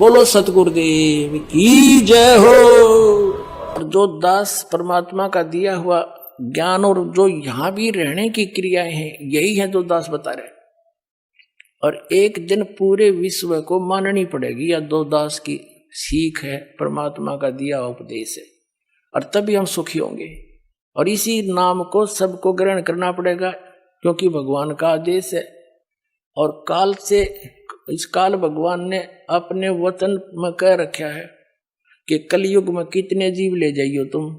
बोलो सतगुरुदेव की जय हो। और जो दास परमात्मा का दिया हुआ ज्ञान और जो यहां भी रहने की क्रियाएं हैं, यही है जो दास बता रहे। और एक दिन पूरे विश्व को माननी पड़ेगी या दो दास की सीख है, परमात्मा का दिया उपदेश है, और तभी हम सुखी होंगे। और इसी नाम को सबको ग्रहण करना पड़ेगा, क्योंकि भगवान का आदेश है। और काल से इस काल भगवान ने अपने वचन में कह रखा है कि कलयुग में कितने जीव ले जाइयो तुम,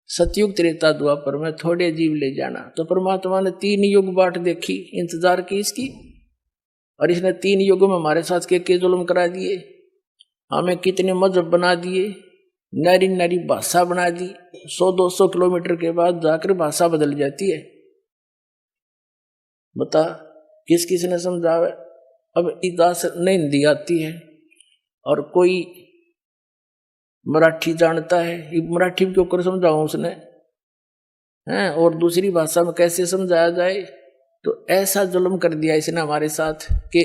सतयुग त्रेता द्वापर में थोड़े जीव ले जाना। तो परमात्मा ने 3 युग बाट देखी, इंतजार की इसकी, और इसने 3 युगों में हमारे साथ के जुल्म करा दिए, हमें कितने मजहब बना दिए, नारी नारी भाषा बना दी। 100-200 किलोमीटर के बाद जाकर भाषा बदल जाती है। बता किस किस ने समझावे। अब दास ने हिंदी आती है और कोई मराठी जानता है, ये मराठी क्यों कर समझाऊं उसने हैं, और दूसरी भाषा में कैसे समझाया जाए। तो ऐसा जुल्म कर दिया इसने हमारे साथ कि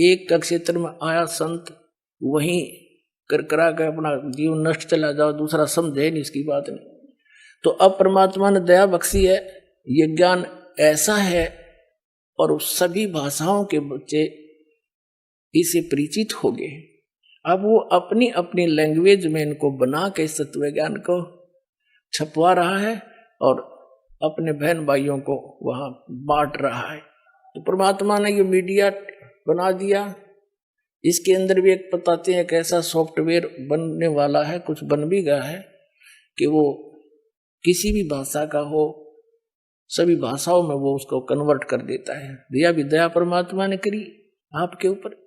एक का क्षेत्र में आया संत वहीं कर करा के अपना जीवन नष्ट चला जाओ, दूसरा समझे नहीं इसकी बात नहीं। तो अब परमात्मा ने दया बख्शी है, ये ज्ञान ऐसा है और सभी भाषाओं के बच्चे इसे परिचित हो गए। अब वो अपनी अपनी लैंग्वेज में इनको बना के तत्व ज्ञान को छपवा रहा है और अपने बहन भाइयों को वहां बांट रहा है। तो परमात्मा ने ये मीडिया बना दिया। इसके अंदर भी एक बताते हैं कैसा सॉफ्टवेयर बनने वाला है, कुछ बन भी गया है, कि वो किसी भी भाषा का हो, सभी भाषाओं में वो उसको कन्वर्ट कर देता है। दिया भी दया परमात्मा ने करी आपके ऊपर।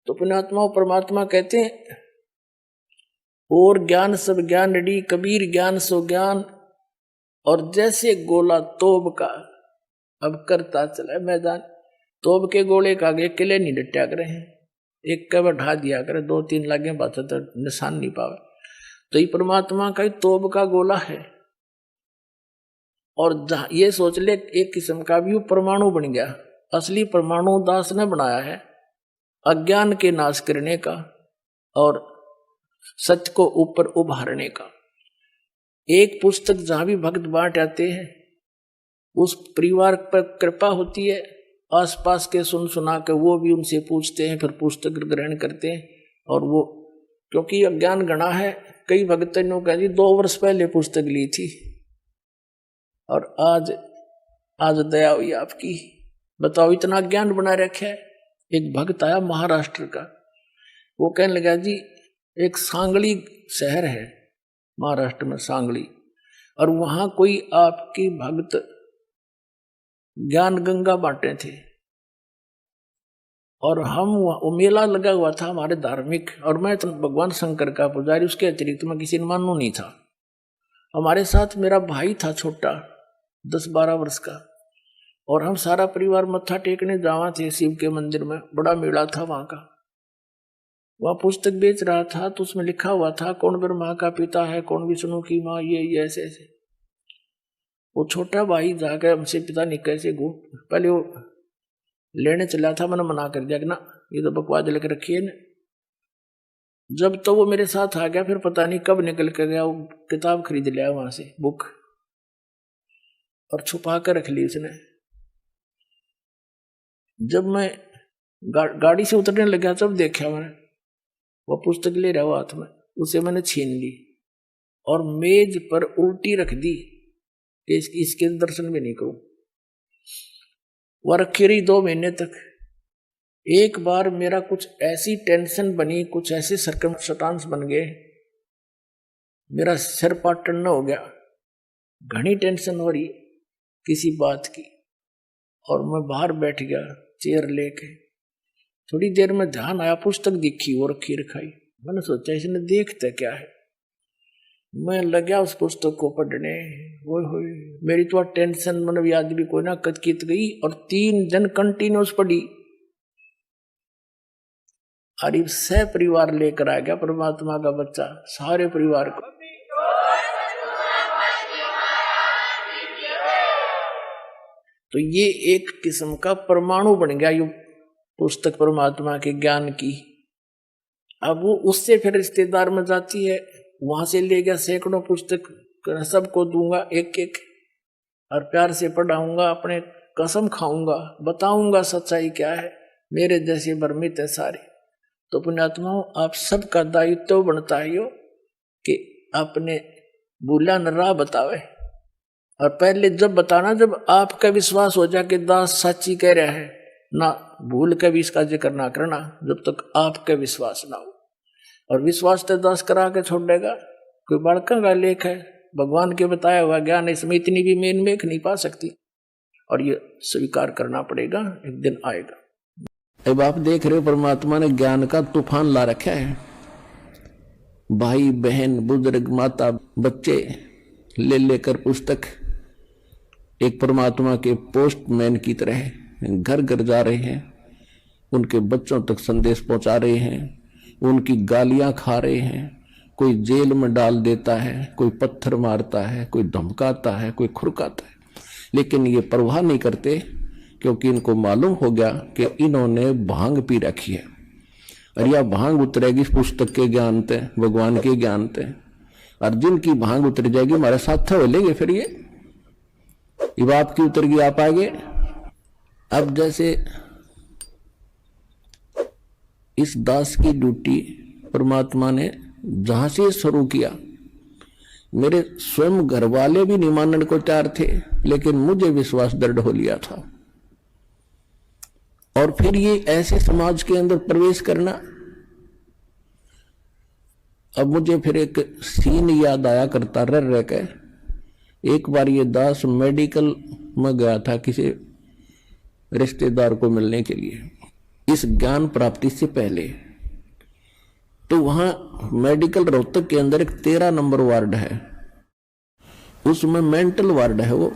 तो पुण्यात्मा परमात्मा कहते हैं, और ज्ञान सब ज्ञान डी कबीर ज्ञान सो ज्ञान, और जैसे गोला तोब का अब करता चला मैदान। तोब के गोले का आगे किले नहीं डटा करे हैं, एक का बढ़ा दिया करे, 2-3 लागे बात तो निशान नहीं पावे। तो ये परमात्मा का तोब का गोला है। और ये सोच ले एक किस्म का भी परमाणु बन गया। असली परमाणु दास ने बनाया है, अज्ञान के नाश करने का और सत्य को ऊपर उभारने का। एक पुस्तक जहां भी भक्त बांट आते हैं, उस परिवार पर कृपा होती है, आसपास के सुन सुना के वो भी उनसे पूछते हैं, फिर पुस्तक ग्रहण करते हैं। और वो क्योंकि अज्ञान गणा है, कई भक्त ने कहा जी 2 वर्ष पहले पुस्तक ली थी और आज दया हुई आपकी। बताओ इतना ज्ञान बना रखा है। एक भक्त आया महाराष्ट्र का, वो कहने लगा जी एक सांगली शहर है महाराष्ट्र में, सांगली, और वहां कोई आपकी भक्त ज्ञान गंगा बांटे थे, और हम वो मेला लगा हुआ था हमारे धार्मिक, और मैं तो भगवान शंकर का पुजारी, उसके अतिरिक्त मैं किसी ने मानू नहीं था। हमारे साथ मेरा भाई था छोटा 10-12 वर्ष का, और हम सारा परिवार मत्था टेकने जावा थे शिव के मंदिर में, बड़ा मेला था वहां का। वह पुस्तक बेच रहा था, तो उसमें लिखा हुआ था कौन ब्रह्मा का पिता है, कौन विष्णु की माँ, ये ऐसे ऐसे। वो छोटा भाई जाकर हमसे पिता नहीं कैसे पहले वो लेने चला था, मैंने मना कर दिया कि ना ये तो बकवास लेकर रखी है ना। जब तो वो मेरे साथ आ गया, फिर पता नहीं कब निकल कर गया, वो किताब खरीद लिया वहां से, बुक, और छुपा कर रख ली उसने। जब मैं गाड़ी से उतरने लगा तब देखा मैंने वो पुस्तक ले रहा हाथ में, उसे मैंने छीन ली और मेज पर उल्टी रख दी कि इसके दर्शन भी नहीं करूं। वह रखी रही 2 महीने तक। एक बार मेरा कुछ ऐसी टेंशन बनी, कुछ ऐसे सर्कमस्टांस बन गए, मेरा सिर पाटन हो गया, घनी टेंशन हो रही किसी बात की, और मैं बाहर बैठ गया चेयर लेके। थोड़ी देर में ध्यान आया, पुस्तक दिखी वो रखी रखाई। मैंने सोचा इसने देखता क्या है, मैं लगा उस पुस्तक को पढ़ने। वो मेरी तो टेंशन मतलब याद भी कोई ना कतकित गई, और 3 दिन कंटिन्यूस पढ़ी। अरे सह परिवार लेकर आ गया परमात्मा का बच्चा, सारे परिवार को। तो ये एक किस्म का परमाणु बन गया ये पुस्तक परमात्मा के ज्ञान की। अब वो उससे फिर रिश्तेदार में जाती है, वहां से ले गया सैकड़ों पुस्तक, सबको दूंगा एक एक, और प्यार से पढ़ाऊंगा, अपने कसम खाऊंगा, बताऊंगा सच्चाई क्या है, मेरे जैसे भ्रमित है सारे। तो पुण्यात्माओं, आप सबका दायित्व बनता है यो कि अपने भूला न राह बतावे। और पहले जब बताना, जब आपका विश्वास हो जाए कि दास सच्ची कह रहा है, ना भूल के भी इसका जिक्र ना करना जब तक आपका विश्वास ना हो। और विश्वास तो दास करा के छोड़ देगा, कोई बड़का का लेख है, भगवान के बताया हुआ ज्ञान, इसमें इतनी भी मेन मेख नहीं पा सकती, और ये स्वीकार करना पड़ेगा, एक दिन आएगा। अब आप देख रहे हो परमात्मा ने ज्ञान का तूफान ला रखा है। भाई बहन बुजुर्ग माता बच्चे ले लेकर पुस्तक एक परमात्मा के पोस्टमैन की तरह घर घर जा रहे हैं, उनके बच्चों तक संदेश पहुंचा रहे हैं, उनकी गालियां खा रहे हैं। कोई जेल में डाल देता है, कोई पत्थर मारता है, कोई धमकाता है, कोई खुरकाता है, लेकिन ये परवाह नहीं करते, क्योंकि इनको मालूम हो गया कि इन्होंने भांग पी रखी है, और यह भांग उतरेगी पुस्तक के ज्ञान ते, भगवान के ज्ञान ते, और जिनकी भांग उतर जाएगी हमारे साथ हो लेंगे। फिर ये आपकी उतर गई, आप आगे। अब जैसे इस दास की ड्यूटी परमात्मा ने जहां से शुरू किया, मेरे स्वयं घर वाले भी नहीं मानने को तैयार थे, लेकिन मुझे विश्वास दृढ़ हो लिया था। और फिर ये ऐसे समाज के अंदर प्रवेश करना, अब मुझे फिर एक सीन याद आया करता रह के। एक बार ये दास मेडिकल में गया था किसी रिश्तेदार को मिलने के लिए, इस ज्ञान प्राप्ति से पहले। तो वहां मेडिकल रोहतक के अंदर एक 13 नंबर वार्ड है, उसमें मेंटल वार्ड है। वो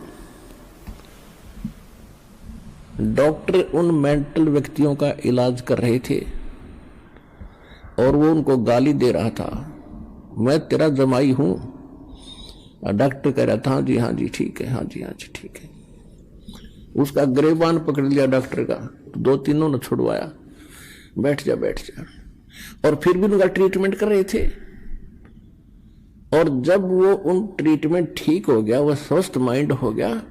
डॉक्टर उन मेंटल व्यक्तियों का इलाज कर रहे थे, और वो उनको गाली दे रहा था, मैं तेरा जमाई हूं। और डॉक्टर कह रहा था हाँ जी ठीक है, हाँ जी ठीक है। उसका गिरेबान पकड़ लिया डॉक्टर का, तो 2-3 ने छुड़वाया, बैठ जा। और फिर भी उनका ट्रीटमेंट कर रहे थे। और जब वो उन ट्रीटमेंट ठीक हो गया, वो स्वस्थ माइंड हो गया,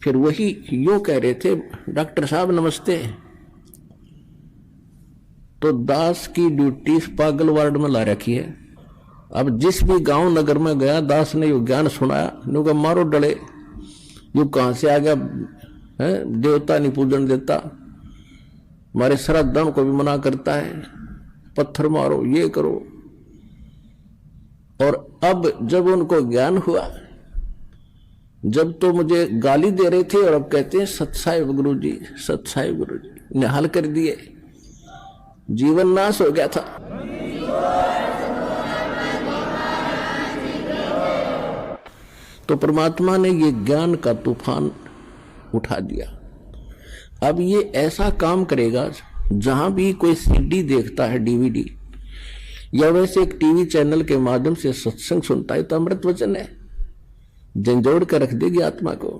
फिर वही यूं कह रहे थे, डॉक्टर साहब नमस्ते। तो दास की ड्यूटी पागल वार्ड में ला रखी है। अब जिस भी गांव नगर में गया, दास ने यो ज्ञान सुनाया, नुका मारो डले, यू कहां से आ गया है, देवता नहीं पूजन देता, हमारे श्राद्धों को भी मना करता है, पत्थर मारो, ये करो। और अब जब उनको ज्ञान हुआ, जब तो मुझे गाली दे रहे थे, और अब कहते हैं सत्साहिब गुरुजी, सत्साहिब गुरुजी, निहाल कर दिए, जीवन नाश हो गया था। तो परमात्मा ने ये ज्ञान का तूफान उठा दिया। अब ये ऐसा काम करेगा, जहां भी कोई सीडी देखता है, डीवीडी, या वैसे एक टीवी चैनल के माध्यम से सत्संग सुनता है, तो अमृत वचन है, झंझोड़ कर रख देगी आत्मा को।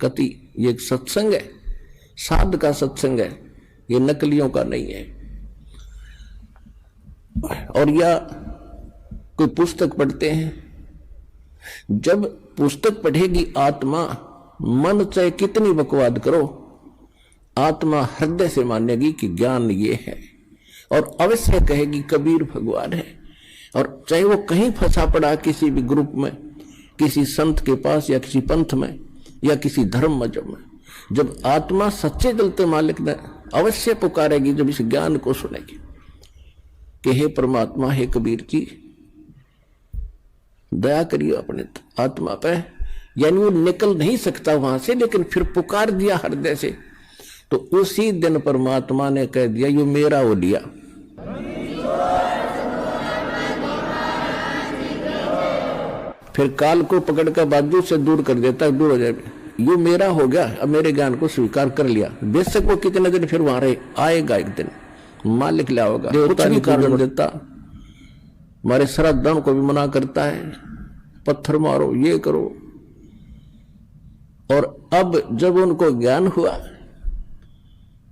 कति ये एक सत्संग है, साध का सत्संग है, ये नकलियों का नहीं है। और या कोई पुस्तक पढ़ते हैं, जब पुस्तक पढ़ेगी आत्मा, मन चाहे कितनी बकवाद करो, आत्मा हृदय से मानेगी कि ज्ञान ये है, और अवश्य कहेगी कबीर भगवान है। और चाहे वो कहीं फंसा पड़ा किसी भी ग्रुप में, किसी संत के पास, या किसी पंथ में, या किसी धर्म मजहब में, जब आत्मा सच्चे दिल से मालिक ने अवश्य पुकारेगी, जब इस ज्ञान को सुनेगी कि हे परमात्मा, हे कबीर जी, दया करिए अपने आत्मा पे। यानी वो निकल नहीं सकता वहां से, लेकिन फिर पुकार दिया हृदय से, तो उसी दिन परमात्मा ने कह दिया ये मेरा हो लिया। फिर काल को पकड़ कर बाजू से दूर कर देता है, दूर हो जाए, ये मेरा हो गया, अब मेरे ज्ञान को स्वीकार कर लिया। बेशक वो कितने दिन फिर वहां रहे, आएगा एक दिन, मालिक लिया होगा। देवता नहीं कारण देता, हमारे श्राद्धों को भी मना करता है, पत्थर मारो, ये करो। और अब जब उनको ज्ञान हुआ,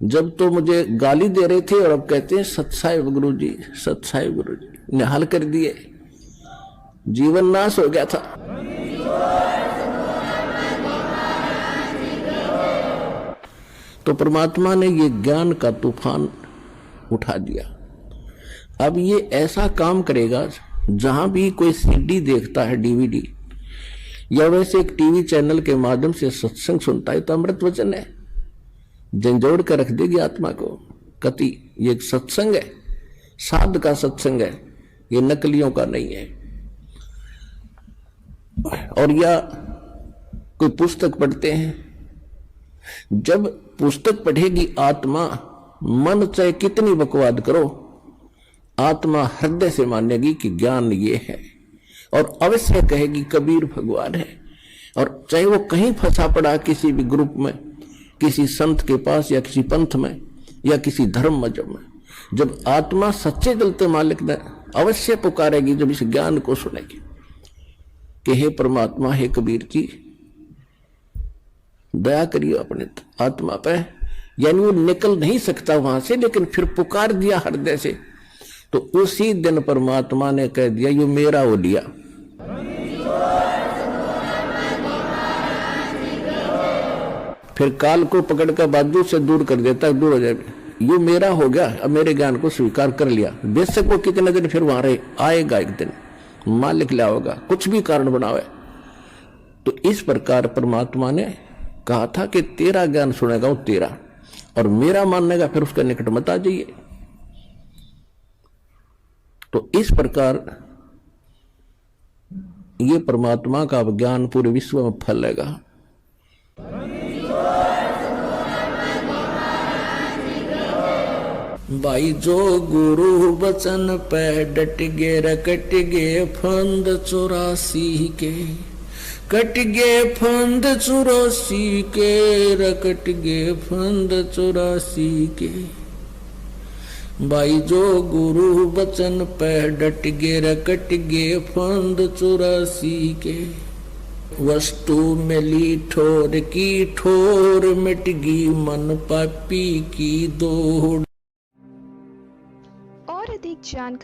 जब तो मुझे गाली दे रहे थे और अब कहते हैं सत्साहिब गुरुजी, सत्साहिब गुरुजी। निहाल कर दिए, जीवन नाश हो गया था। तो परमात्मा ने ये ज्ञान का तूफान उठा दिया। अब ये ऐसा काम करेगा, जहां भी कोई सीडी देखता है, डीवीडी, या वैसे एक टीवी चैनल के माध्यम से सत्संग सुनता है, तो अमृत वचन है, झंझोड़ कर रख देगी आत्मा को। कति ये एक सत्संग है, साध का सत्संग है, ये नकलियों का नहीं है। और या कोई पुस्तक पढ़ते हैं, जब पुस्तक पढ़ेगी आत्मा, मन चाहे कितनी बकवाद करो, आत्मा हृदय से मानेगी कि ज्ञान ये है, और अवश्य कहेगी कबीर भगवान है। और चाहे वो कहीं फंसा पड़ा, किसी भी ग्रुप में, किसी संत के पास, या किसी पंथ में, या किसी धर्म मजहब में, जब आत्मा सच्चे दिल मालिक ने अवश्य पुकारेगी, जब इस ज्ञान को सुनेगी कि हे परमात्मा, हे कबीर जी, दया करिए अपने आत्मा पे। यानी वो निकल नहीं सकता वहां से, लेकिन फिर पुकार दिया हृदय से, तो उसी दिन परमात्मा ने कह दिया ये मेरा हो लिया। फिर काल को पकड़ कर बाजू से दूर कर देता है, दूर हो जाए, ये मेरा हो गया, अब मेरे ज्ञान को स्वीकार कर लिया। बेशक वो कितने दिन फिर वहां रहे, आएगा एक दिन, मालिक लाओगा, कुछ भी कारण बनावे। तो इस प्रकार परमात्मा ने कहा था कि तेरा ज्ञान सुनेगा वो तेरा, और मेरा मानेगा फिर उसके निकट मत आ जाइए। तो इस प्रकार ये परमात्मा का ज्ञान पूरे विश्व में फैलेगा। भाई जो गुरु बचन पे डट गे, रकट गे फंद 84 के, कट गे फंद 84 के, रकट गे फंद 84 के। भाई जो गुरु बचन पे डट गे, रकट गे फंद 84 के। वस्तु मिली ठोर की ठोर, मिट गई मन पापी की दौड़। और अधिक जानकारी